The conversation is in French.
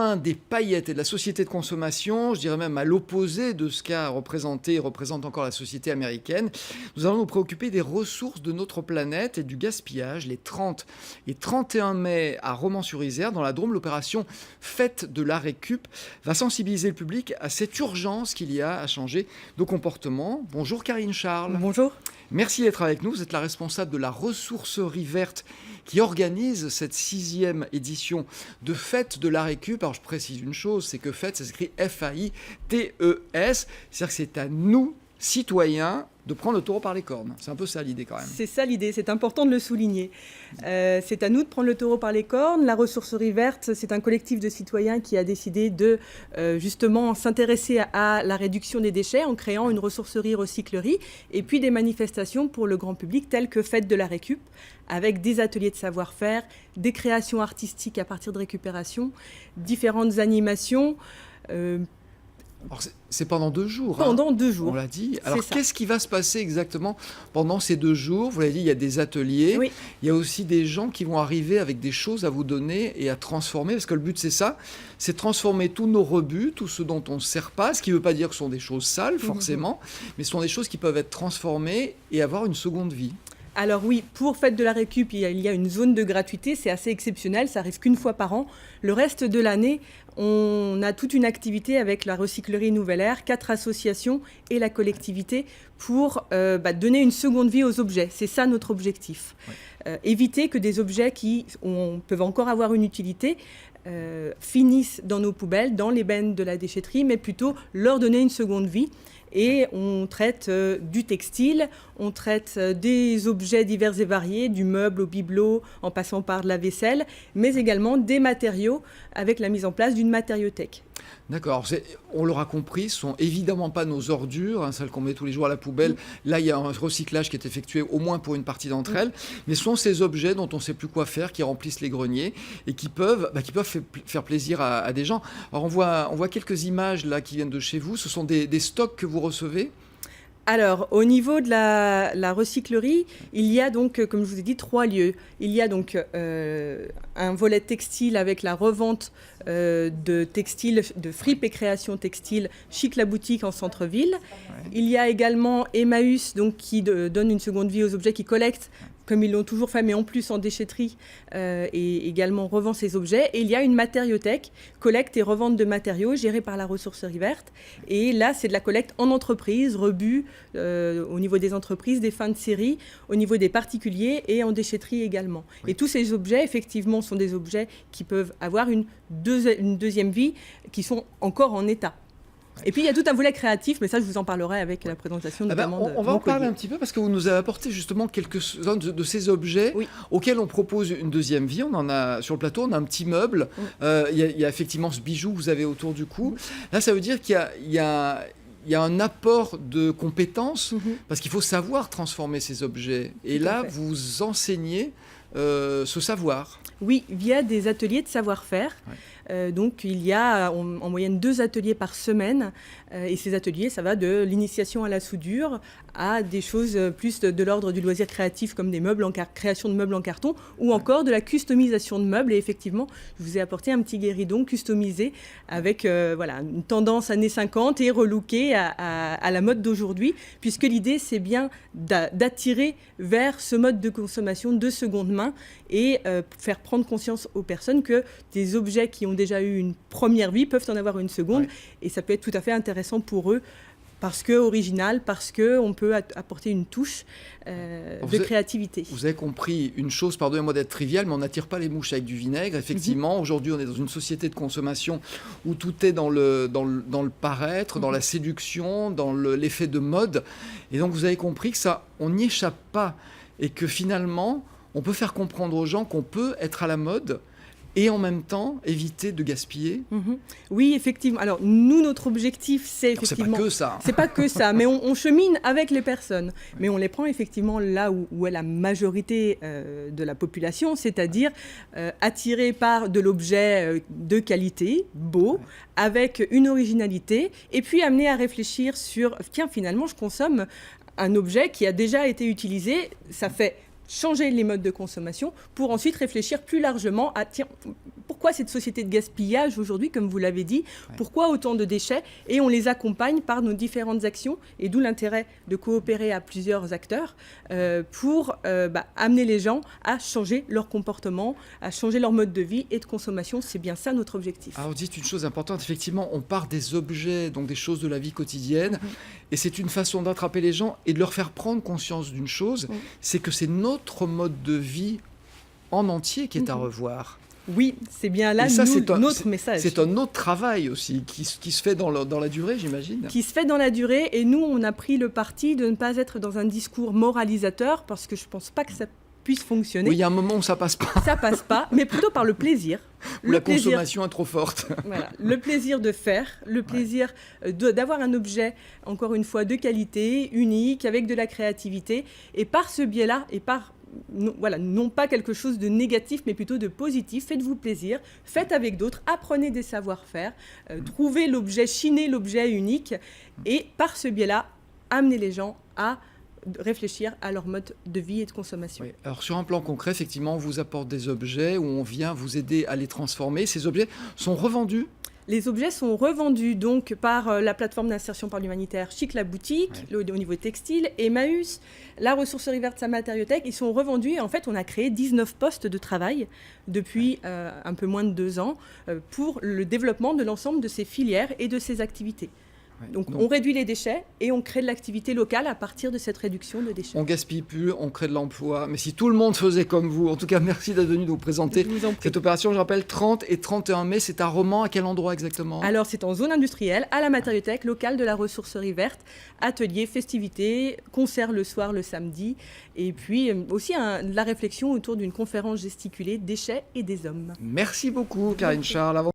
loin des paillettes et de la société de consommation, je dirais même à l'opposé de ce qu'a représenté et représente encore la société américaine. Nous allons nous préoccuper des ressources de notre planète et du gaspillage. Les 30 et 31 mai à Romans-sur-Isère, dans la Drôme, l'opération Fête de la Récup va sensibiliser le public à cette urgence qu'il y a à changer nos comportements. Bonjour Karine Charles. Bonjour. Merci d'être avec nous. Vous êtes la responsable de la ressourcerie verte qui organise cette 6e édition de Fête de la Récup. Alors je précise une chose, c'est que Fête, ça s'écrit F-A-I-T-E-S. C'est-à-dire que c'est à nous, citoyens, de prendre le taureau par les cornes. C'est un peu ça l'idée quand même. C'est ça l'idée, c'est important de le souligner. C'est à nous de prendre le taureau par les cornes. La ressourcerie verte, c'est un collectif de citoyens qui a décidé de justement s'intéresser à la réduction des déchets en créant une ressourcerie recyclerie et puis des manifestations pour le grand public telles que Fête de la Récup, avec des ateliers de savoir-faire, des créations artistiques à partir de récupération, différentes animations. Alors c'est pendant 2 jours. Pendant 2 jours. On l'a dit. Alors qu'est-ce qui va se passer exactement pendant ces 2 jours? Vous l'avez dit, il y a des ateliers. Oui. Il y a aussi des gens qui vont arriver avec des choses à vous donner et à transformer. Parce que le but, c'est ça. C'est transformer tous nos rebuts, tout ce dont on ne sert pas. Ce qui ne veut pas dire que ce sont des choses sales, forcément. Mais ce sont des choses qui peuvent être transformées et avoir une seconde vie. Alors oui, pour Fête de la Récup, il y a une zone de gratuité, c'est assez exceptionnel, ça arrive qu'une fois par an. Le reste de l'année, on a toute une activité avec la recyclerie Nouvelle Ère, 4 associations et la collectivité pour donner une seconde vie aux objets. C'est ça notre objectif. Ouais. Éviter que des objets qui peuvent encore avoir une utilité finissent dans nos poubelles, dans les bennes de la déchetterie, mais plutôt leur donner une seconde vie. Et on traite du textile, on traite des objets divers et variés, du meuble au bibelot, en passant par de la vaisselle, mais également des matériaux avec la mise en place d'une matériothèque. D'accord, on l'aura compris, ce ne sont évidemment pas nos ordures, celles qu'on met tous les jours à la poubelle. Là, il y a un recyclage qui est effectué au moins pour une partie d'entre elles, mais ce sont ces objets dont on ne sait plus quoi faire, qui remplissent les greniers et qui peuvent faire plaisir à des gens. Alors on voit quelques images là qui viennent de chez vous, ce sont des stocks que vous recevez? Alors, au niveau de la recyclerie, il y a donc, comme je vous ai dit, 3 lieux. Il y a donc un volet textile avec la revente de textiles, de fripes et créations textiles, Chic la boutique en centre-ville. Ouais. Il y a également Emmaüs, donc, qui donne une seconde vie aux objets, qui collectent, comme ils l'ont toujours fait, mais en plus en déchetterie, et également revend ces objets. Et il y a une matériothèque, collecte et revente de matériaux, gérée par la ressourcerie verte. Et là, c'est de la collecte en entreprise, rebut, au niveau des entreprises, des fins de série, au niveau des particuliers et en déchetterie également. Oui. Et tous ces objets, effectivement, sont des objets qui peuvent avoir une deuxième vie, qui sont encore en état. Et puis il y a tout un volet créatif, mais ça je vous en parlerai avec la présentation notamment on va en parler un petit peu parce que vous nous avez apporté justement quelques-uns de ces objets auxquels on propose une deuxième vie. On en a sur le plateau, on a un petit meuble. Il y a effectivement ce bijou que vous avez autour du cou. Là, ça veut dire qu'il y a un apport de compétences parce qu'il faut savoir transformer ces objets. Et là, vous enseignez ce savoir. Oui, via des ateliers de savoir-faire. Ouais. Donc, il y a en moyenne 2 ateliers par semaine. Et ces ateliers, ça va de l'initiation à la soudure à des choses plus de l'ordre du loisir créatif, comme des meubles création de meubles en carton, ou encore de la customisation de meubles. Et effectivement, je vous ai apporté un petit guéridon customisé avec une tendance années 50 et relooké à la mode d'aujourd'hui, puisque l'idée, c'est bien d'attirer vers ce mode de consommation de seconde main et faire prendre conscience aux personnes que des objets qui ont déjà eu une première vie peuvent en avoir une seconde. Ouais. Et ça peut être tout à fait intéressant pour eux, parce que original, parce qu'on peut apporter une touche de créativité. Vous avez compris une chose, pardonnez-moi d'être trivial, mais on n'attire pas les mouches avec du vinaigre. Effectivement, aujourd'hui, on est dans une société de consommation où tout est dans le paraître, dans la séduction, dans l'effet de mode. Et donc, vous avez compris que ça, on n'y échappe pas. Et que finalement, on peut faire comprendre aux gens qu'on peut être à la mode et en même temps éviter de gaspiller. Oui, effectivement. Alors, nous, notre objectif, c'est effectivement... C'est pas que ça. C'est pas que ça, mais on chemine avec les personnes. Mais on les prend effectivement là où est la majorité de la population, c'est-à-dire attirés par de l'objet de qualité, beau, avec une originalité, et puis amenés à réfléchir sur, tiens, finalement, je consomme un objet qui a déjà été utilisé, ça fait changer les modes de consommation pour ensuite réfléchir plus largement à tiens, pourquoi cette société de gaspillage aujourd'hui, comme vous l'avez dit, pourquoi autant de déchets, et on les accompagne par nos différentes actions, et d'où l'intérêt de coopérer à plusieurs acteurs pour amener les gens à changer leur comportement, à changer leur mode de vie et de consommation. C'est bien ça notre objectif. Alors, vous dites une chose importante, effectivement, on part des objets, donc des choses de la vie quotidienne, et c'est une façon d'attraper les gens et de leur faire prendre conscience d'une chose, c'est que c'est notre mode de vie en entier qui est à revoir. Oui, c'est bien là notre message. C'est un autre travail aussi qui se fait dans la durée, j'imagine. Qui se fait dans la durée, et nous, on a pris le parti de ne pas être dans un discours moralisateur, parce que je ne pense pas que ça puisse fonctionner. Oui, il y a un moment où ça passe pas. Ça passe pas, mais plutôt par le plaisir. La consommation est trop forte. Voilà, le plaisir de faire, le plaisir d'avoir un objet, encore une fois, de qualité, unique, avec de la créativité, et par ce biais-là, et par non pas quelque chose de négatif, mais plutôt de positif. Faites-vous plaisir, faites avec d'autres, apprenez des savoir-faire, trouvez l'objet, chinez l'objet unique, et par ce biais-là, amenez les gens à réfléchir à leur mode de vie et de consommation. Oui. Alors sur un plan concret, effectivement, on vous apporte des objets où on vient vous aider à les transformer. Ces objets sont revendus ? Les objets sont revendus donc par la plateforme d'insertion par l'humanitaire Chic la boutique, au niveau textile, Emmaüs, la ressourcerie verte Sa Matériothèque. Ils sont revendus et en fait on a créé 19 postes de travail depuis un peu moins de 2 ans pour le développement de l'ensemble de ces filières et de ces activités. Donc on réduit les déchets et on crée de l'activité locale à partir de cette réduction de déchets. On gaspille plus, on crée de l'emploi. Mais si tout le monde faisait comme vous, en tout cas merci d'être venu nous présenter cette opération. Je rappelle, 30 et 31 mai, c'est à Romans. À quel endroit exactement ? Alors c'est en zone industrielle, à la Matériothèque, locale de la ressourcerie verte, ateliers, festivités, concerts le soir, le samedi, et puis aussi de la réflexion autour d'une conférence gesticulée, déchets et des hommes. Merci beaucoup Karine Charles.